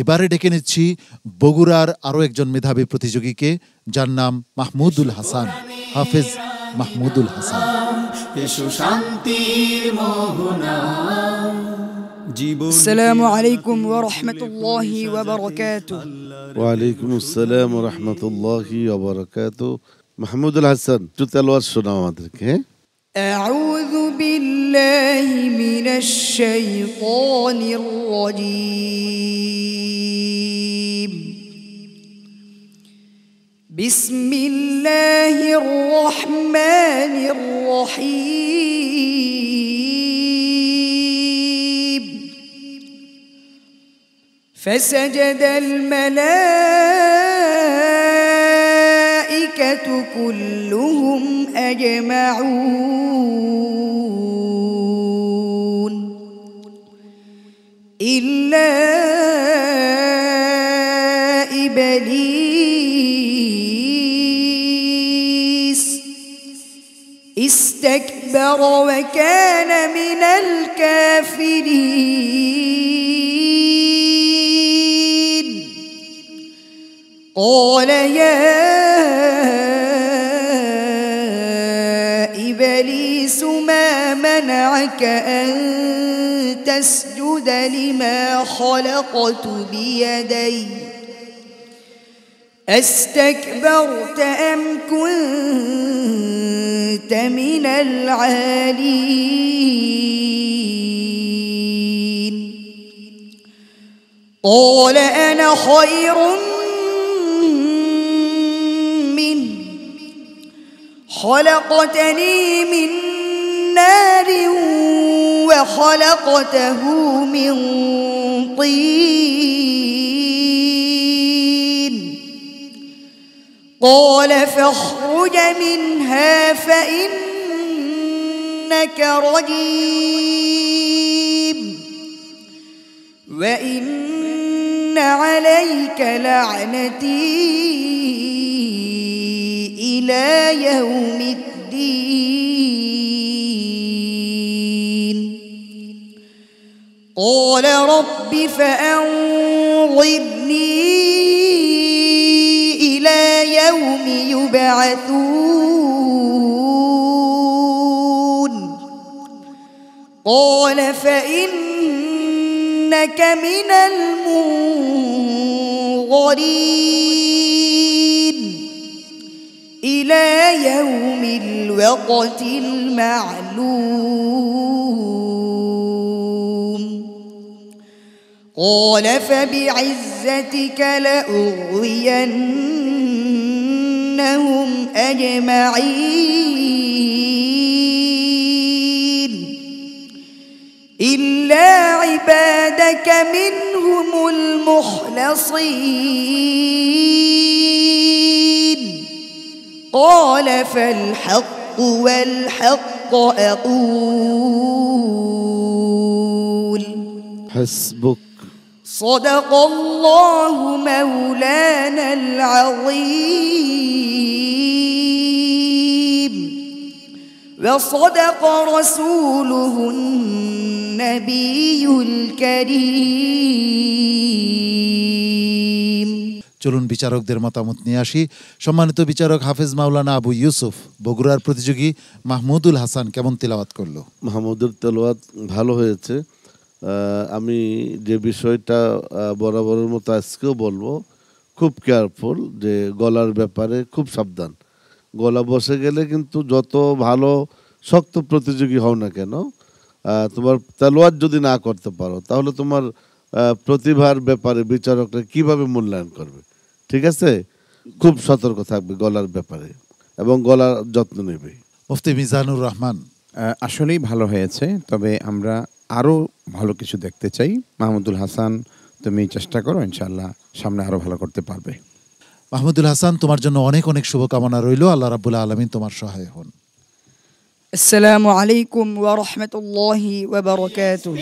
এবারে ডেকে নিচ্ছি বগুড়ার আরও একজন মেধাবী প্রতিযোগীকে, যার নাম মাহমুদুল হাসান, হাফেজ মাহমুদুল হাসান। আসসালামু আলাইকুম ওয়া রাহমাতুল্লাহি ওয়া বারাকাতুহু। ওয়া আলাইকুম আসসালাম ওয়া রাহমাতুল্লাহি ওয়া বারাকাতুহু। মাহমুদুল হাসান, একটু তেলাওয়াত শোনাও আমাদেরকে। আউযু বিল্লাহি মিনাশ শাইতানির রাজীম। বিসমিল্লাহির রহমানির রহিম। ফাসাজাদাল মালাইকাতু কুল্লুহুম আজমাউন ইল্লা ইবলীস ইস্তাকবার ওয়া কানা মিনাল কাফিরিন। قال يا إبليس ما منعك أن تسجد لما خلقت بيدي أستكبرت أم كنت من العالين؟ قال أنا خير منه خلقتني من نار وخلقته من طين. قال فاخرج منها فإنك رجيم وإن عليك لعنتي إلى يوم الدين. قال رب فأنظرني إلى يوم يبعثون. قال فإنك من المنظرين إلى يوم الوقت المعلوم. قال فبعزتك لأغوينهم أجمعين إلا عبادك منهم المخلصين. قال فالحق والحق أقول. حسبك. صدق الله مولانا العظيم وصدق رسوله النبي الكريم. চলুন বিচারকদের মতামত নিয়ে আসি। সম্মানিত বিচারক হাফেজ মাওলানা আবু ইউসুফ, বগুড়ার প্রতিযোগী মাহমুদুল হাসান কেমন তেলাওয়াত করলো? মাহমুদুর তেলাওয়াত ভালো হয়েছে। আমি যে বিষয়টা বরাবরের মতো আজকেও বলবো, খুব কেয়ারফুল, যে গলার ব্যাপারে খুব সাবধান। গলা বসে গেলে কিন্তু যত ভালো শক্ত প্রতিযোগী হও না কেন, তোমার তেলাওয়াত যদি না করতে পারো তাহলে তোমার প্রতিভার ব্যাপারে বিচারকরা কিভাবে মূল্যায়ন করবে? ঠিক আছে, খুব সতর্ক থাকবে গলার ব্যাপারে এবং গলার যত্ন নেবে। মুফতি মিজানুর রহমান, আসলেই ভালো হয়েছে, তবে আমরা আরও ভালো কিছু দেখতে চাই। মাহমুদুল হাসান, তুমি চেষ্টা করো, ইনশাআল্লাহ সামনে আরও ভালো করতে পারবে। মাহমুদুল হাসান, তোমার জন্য অনেক অনেক শুভকামনা রইল। আল্লাহ রাব্বুল আলামিন তোমার সহায় হন। আসসালামু আলাইকুম ওয়া রাহমাতুল্লাহি ওয়া বারাকাতুহু।